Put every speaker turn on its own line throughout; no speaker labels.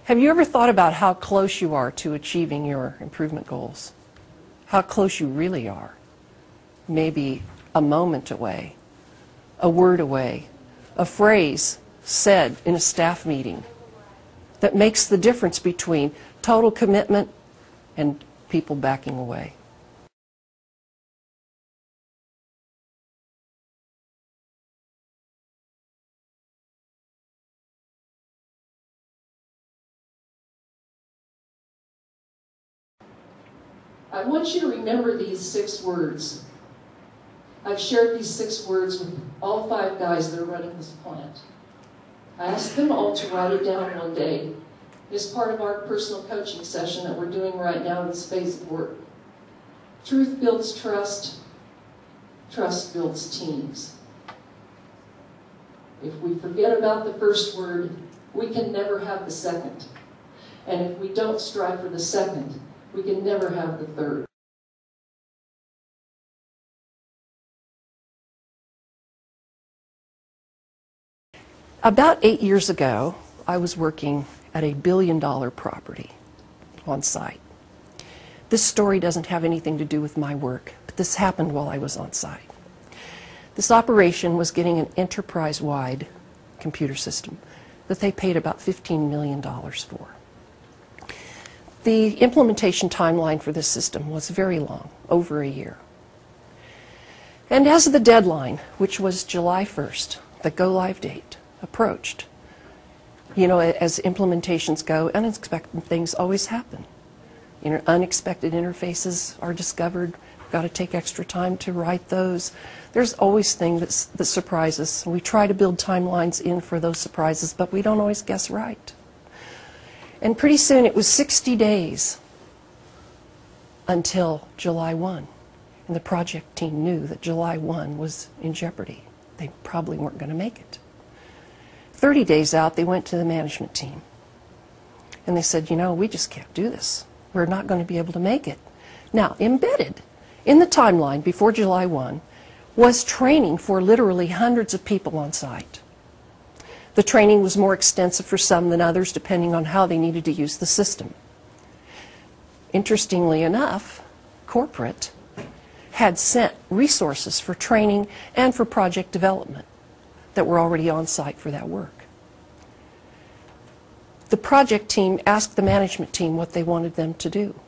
Have you ever thought about how close you are to achieving your improvement goals? How close you really are? Maybe a moment away, a word away, a phrase said in a staff meeting that makes the difference between total commitment and people backing away. I want you to remember these 6 words. I've shared these 6 words with all 5 guys that are running this plant. I asked them all to write it down one day as part of our personal coaching session that we're doing right now in this phase of work. Truth builds trust. Trust builds teams. If we forget about the first word, we can never have the second. And if we don't strive for the second, we can never have the third. About 8 years ago, I was working at a billion-dollar property on site. This story doesn't have anything to do with my work, but this happened while I was on site. This operation was getting an enterprise-wide computer system that they paid about $15 million for. The implementation timeline for this system was very long, over a year. And as the deadline, which was July 1st, the go-live date, approached, you know, as implementations go, unexpected things always happen. You know, unexpected interfaces are discovered. We've got to take extra time to write those. There's always things that surprise us. We try to build timelines in for those surprises, but we don't always guess right. And pretty soon it was 60 days until July 1. And the project team knew that July 1 was in jeopardy. They probably weren't going to make it. 30 days out, they went to the management team. And they said, you know, we just can't do this. We're not going to be able to make it. Now, embedded in the timeline before July 1 was training for literally hundreds of people on site. The training was more extensive for some than others, depending on how they needed to use the system. Interestingly enough, corporate had sent resources for training and for project development that were already on site for that work. The project team asked the management team what they wanted them to do.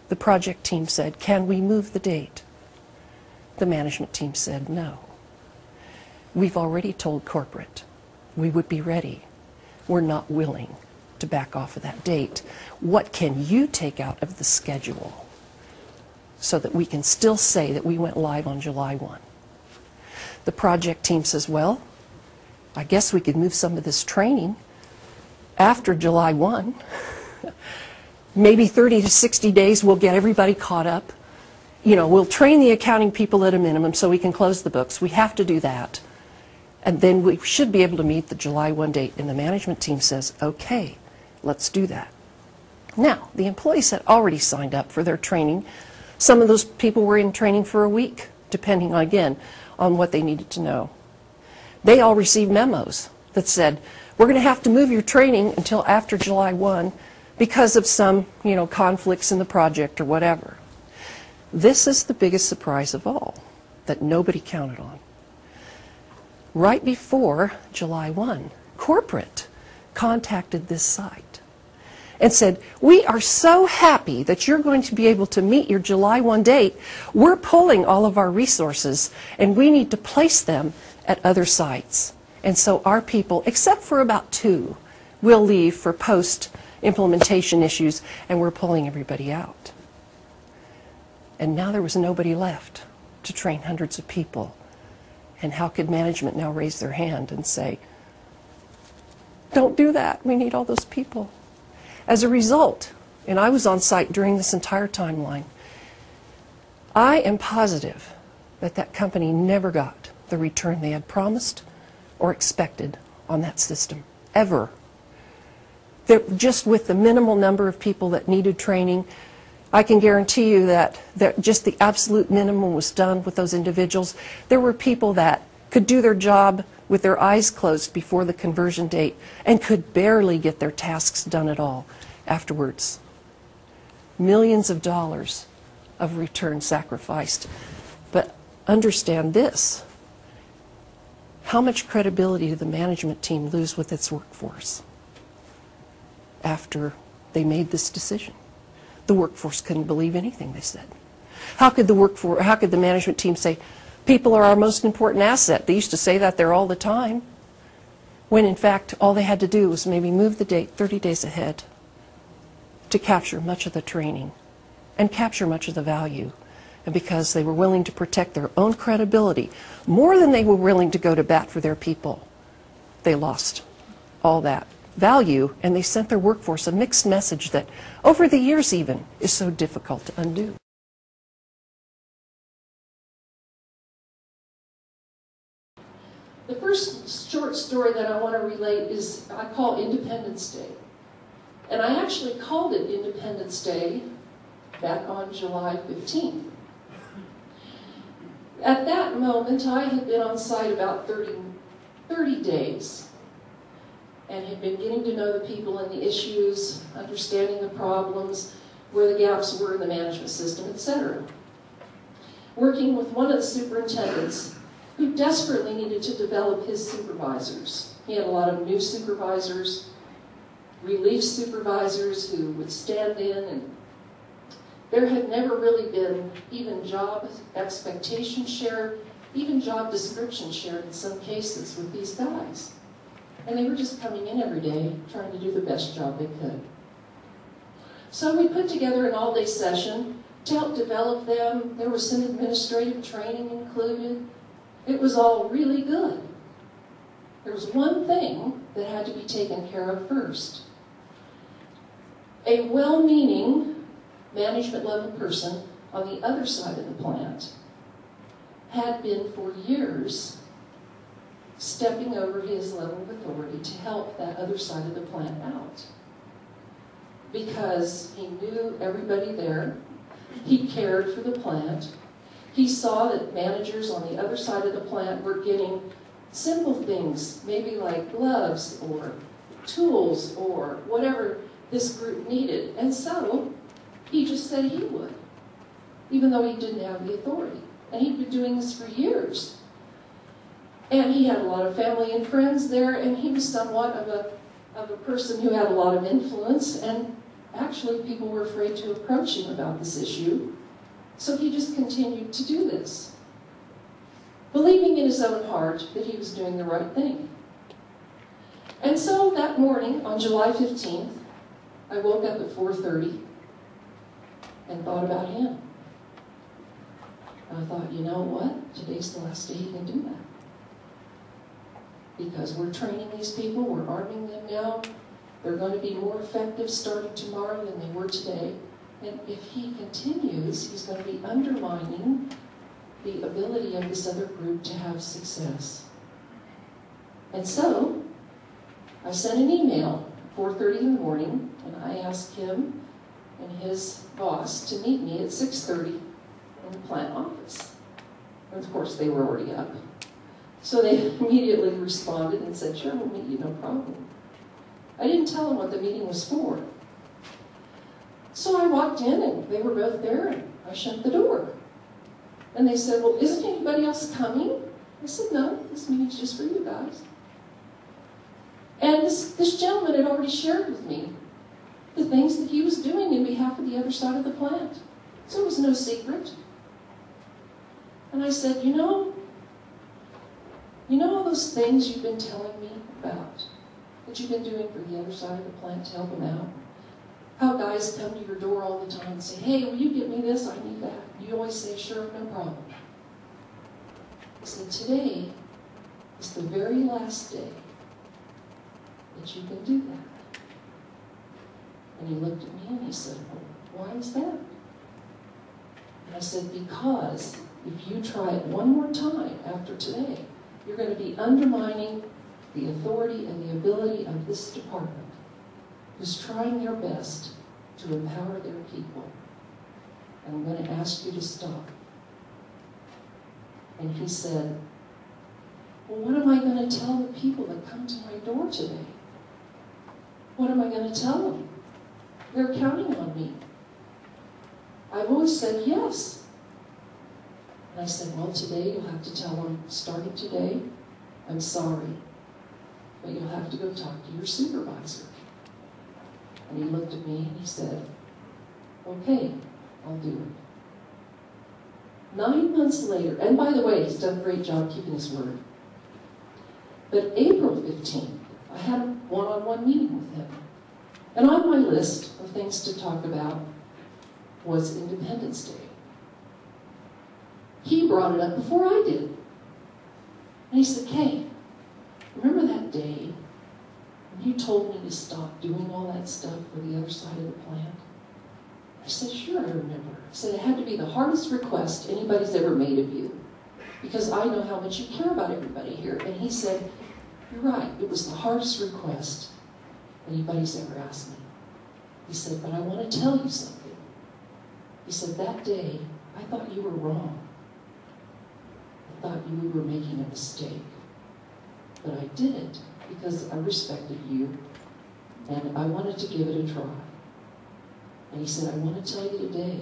The project team said, "Can we move the date?" The management team said, "No. We've already told corporate we would be ready. We're not willing to back off of that date. What can you take out of the schedule so that we can still say that we went live on July 1? The project team says, well, I guess we could move some of this training after July 1. Maybe 30 to 60 days we'll get everybody caught up. You know, we'll train the accounting people at a minimum so we can close the books. We have to do that. And then we should be able to meet the July 1 date." And the management team says, okay, let's do that. Now, the employees had already signed up for their training. Some of those people were in training for a week, depending, again, on what they needed to know. They all received memos that said, we're going to have to move your training until after July 1 because of some, you know, conflicts in the project or whatever. This is the biggest surprise of all that nobody counted on. Right before July 1, corporate contacted this site and said, we are so happy that you're going to be able to meet your July 1 date. We're pulling all of our resources and we need to place them at other sites. And so our people, except for about 2, will leave for post-implementation issues, and we're pulling everybody out. And now there was nobody left to train hundreds of people. And how could management now raise their hand and say, don't do that, we need all those people? As a result, and I was on site during this entire timeline, I am positive that that company never got the return they had promised or expected on that system, ever. Just with the minimal number of people that needed training, I can guarantee you that just the absolute minimum was done with those individuals. There were people that could do their job with their eyes closed before the conversion date and could barely get their tasks done at all afterwards. Millions of dollars of return sacrificed. But understand this. How much credibility did the management team lose with its workforce after they made this decision? The workforce couldn't believe anything they said. How could the management team say, people are our most important asset? They used to say that there all the time, when in fact all they had to do was maybe move the date 30 days ahead to capture much of the training and capture much of the value. And because they were willing to protect their own credibility more than they were willing to go to bat for their people, they lost all that value, and they sent their workforce a mixed message that over the years even is so difficult to undo. The first short story that I want to relate is I call Independence Day. And I actually called it Independence Day back on July 15th. At that moment, I had been on site about 30 days and had been getting to know the people and the issues, understanding the problems, where the gaps were in the management system, etc. Working with one of the superintendents who desperately needed to develop his supervisors. He had a lot of new supervisors, relief supervisors who would stand in, and there had never really been even job expectation shared, even job description shared in some cases with these guys. And they were just coming in every day trying to do the best job they could. So we put together an all-day session to help develop them. There was some administrative training included. It was all really good. There was one thing that had to be taken care of first. A well-meaning management level person on the other side of the plant had been for years stepping over his level of authority to help that other side of the plant out. Because he knew everybody there, he cared for the plant, he saw that managers on the other side of the plant were getting simple things, maybe like gloves or tools or whatever this group needed. And so he just said he would, even though he didn't have the authority. And he'd been doing this for years. And he had a lot of family and friends there, and he was somewhat of a person who had a lot of influence, and actually people were afraid to approach him about this issue. So he just continued to do this, believing in his own heart that he was doing the right thing. And so that morning, on July 15th, I woke up at 4:30 and thought about him. I thought, you know what? Today's the last day he can do that. Because we're training these people, we're arming them now. They're going to be more effective starting tomorrow than they were today. And if he continues, he's going to be undermining the ability of this other group to have success. And so, I sent an email at 4:30 in the morning, and I asked him and his boss to meet me at 6:30 in the plant office. And of course, they were already up. So they immediately responded and said, sure, we'll meet you, no problem. I didn't tell them what the meeting was for. So I walked in, and they were both there, and I shut the door. And they said, well, isn't anybody else coming? I said, no, this meeting's just for you guys. And this gentleman had already shared with me the things that he was doing in behalf of the other side of the plant. So it was no secret. And I said, you know all those things you've been telling me about, that you've been doing for the other side of the plant to help them out? How guys come to your door all the time and say, hey, will you get me this? I need that. You always say, sure, no problem. I said, today is the very last day that you can do that. And he looked at me and he said, well, why is that? And I said, because if you try it one more time after today, you're going to be undermining the authority and the ability of this department, who's trying their best to empower their people. And I'm going to ask you to stop. And he said, well, what am I going to tell the people that come to my door today? What am I going to tell them? They're counting on me. I've always said yes. And I said, well, today you'll have to tell them, starting today, I'm sorry, but you'll have to go talk to your supervisor. And he looked at me and he said, okay, I'll do it. 9 months later, and by the way, he's done a great job keeping his word. But April 15th, I had a one-on-one meeting with him. And on my list of things to talk about was Independence Day. He brought it up before I did. And he said, Kay, remember that day when you told me to stop doing all that stuff for the other side of the plant? I said, sure, I remember. I said, it had to be the hardest request anybody's ever made of you, because I know how much you care about everybody here. And he said, you're right, it was the hardest request anybody's ever asked me. He said, but I want to tell you something. He said, that day, I thought you were wrong. I thought you were making a mistake. But I didn't, because I respected you, and I wanted to give it a try. And he said, I want to tell you today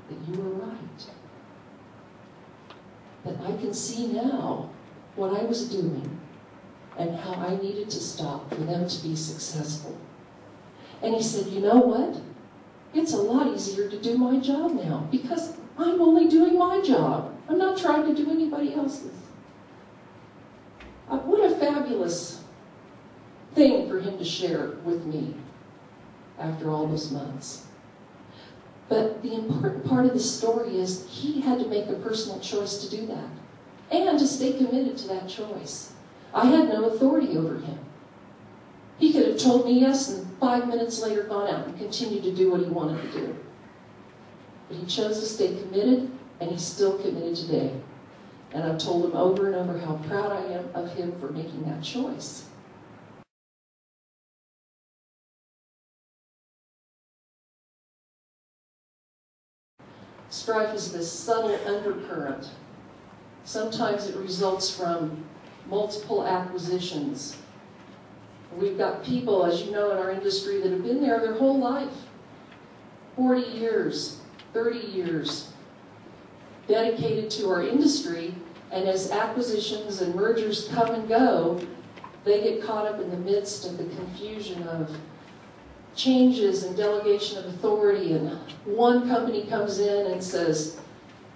that you were right. That I can see now what I was doing and how I needed to stop for them to be successful. And he said, you know what? It's a lot easier to do my job now because I'm only doing my job. I'm not trying to do anybody else's. What a fabulous thing for him to share with me after all those months. But the important part of the story is he had to make a personal choice to do that and to stay committed to that choice. I had no authority over him. He could have told me yes and 5 minutes later gone out and continued to do what he wanted to do. But he chose to stay committed, and he's still committed today. And I've told him over and over how proud I am of him for making that choice. Strife is this subtle undercurrent. Sometimes it results from multiple acquisitions. We've got people, as you know, in our industry that have been there their whole life. 40 years, 30 years, dedicated to our industry, and as acquisitions and mergers come and go, they get caught up in the midst of the confusion of changes and delegation of authority, and one company comes in and says,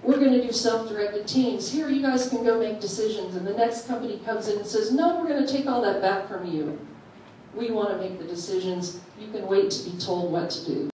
we're going to do self-directed teams. Here, you guys can go make decisions. And the next company comes in and says, no, we're going to take all that back from you. We want to make the decisions. You can wait to be told what to do.